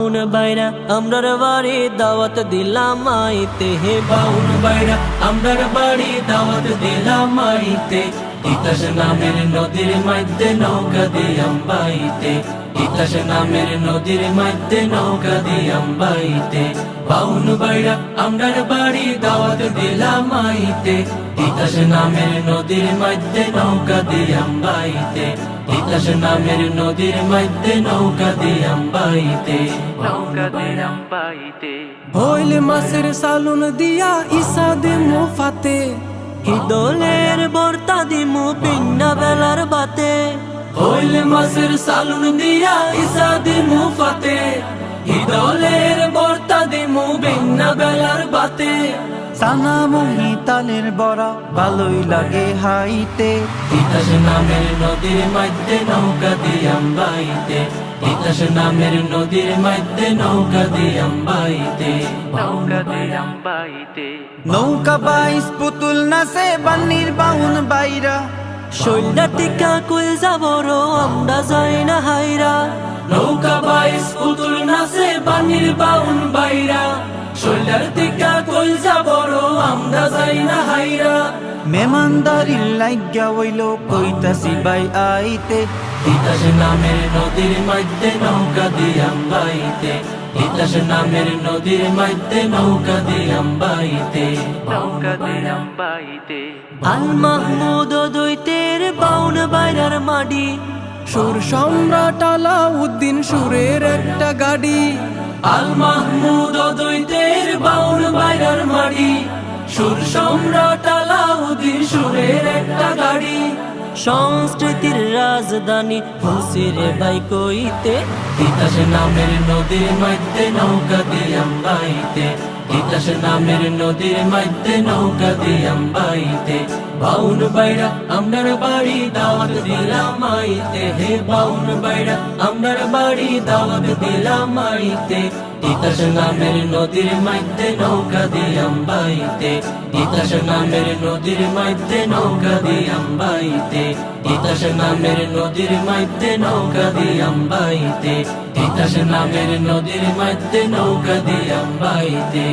বাউন বাইরা আমরার বাড়ি দাওয়াত দিলাম আইতে, হে বাউন বাইরা আমরার বাড়ি দাওয়াত দিলাম আইতে। তিতাস নামের নদীর মধ্যে নৌকা দিয়াম বাইতে, তিতাস নামের নদীর মধ্যে নৌকা দিয়াম বাইতে। বাউন বাইরা আমরার বাড়ি দাওয়াত দিলাম আইতে, তিতাস নামের নদীর মধ্যে নৌকা দিয়াম বাইতে, তিতাস নামের নদীর মধ্যে নৌকা দিয়াম বাইতে, নৌকা দিয়াম বাইতে। হইল মাসের সালুন দিয়া ইসা দিমু ফাতে, হিদলের বর্তা দিমু পিন্না বেলার বাতে। হইল মাসের সালুন দিয়া ইসা দিমু ফাতে, হিদলের বর্তা দিমু বিন্না বেলার বাতে। সানা মুহি তালের বড়া ভালোই লাগে হাইতে, তিতাস নামের নদীর মধ্যে নৌকা দিয়াম বাইতে, তিতাস নামের নদীর মধ্যে নৌকা দিয়াম বাইতে, নৌকা দিয়াম বাইতে। নৌকা বাইস পুতুল নাচে বান্নির বাউন বাইরা, শৈলা টিকা কুল যাবরো আমরা যাই না হাইরা। নৌকা বাইস পুতুল নাচে বান্নির বাউন বাইরা, শৈলার টিকা কুল যাবরো আমরা যাই না হাইরা। মেমানদারির লাইগা হইল কইতাছি বাই আইতে, তিতাস নামের নদীর মধ্যে নৌকা দিয়াম বাইতে, তিতাস নামের নদীর মধ্যে নৌকা দিয়াম বাইতে, নৌকা দিয়াম বাইতে। আল মাহমুদ দৈতের বাউন বাইরার মাডি, সুর সম্রাট আলাউদ্দিন সুরের একটা গাড়ি। আল মাহমুদ দৈতের বাউন বাইরার মাডি, সুর সম্রাট আলাউদ্দিন সুরের একটা গাড়ি। সংস্কৃতির রাজধানী হুসিরে বাই কইতে, তিতাস নামের নদীর মধ্যে নৌকা দিয়াম বাইতে, তিতাস নামের নদীর মধ্যে নৌকা দিয়াম বাইতে। বাউন বাইরা আমরার বাড়ি দাওয়াত দিলাম আইতে, হে বাউন বাইরা আমরার বাড়ি দাওয়াত দিলাম আইতে। তিতাস নামের নদীর মধ্যে নৌকা দিয়াম বাইতে, তিতাস নামের নদীর মধ্যে নৌকা দিয়াম বাইতে, তিতাস নামের নদীর মধ্যে নৌকা দিয়াম বাইতে, তিতাস নামের নদীর মধ্যে নৌকা দিয়াম বাইতে।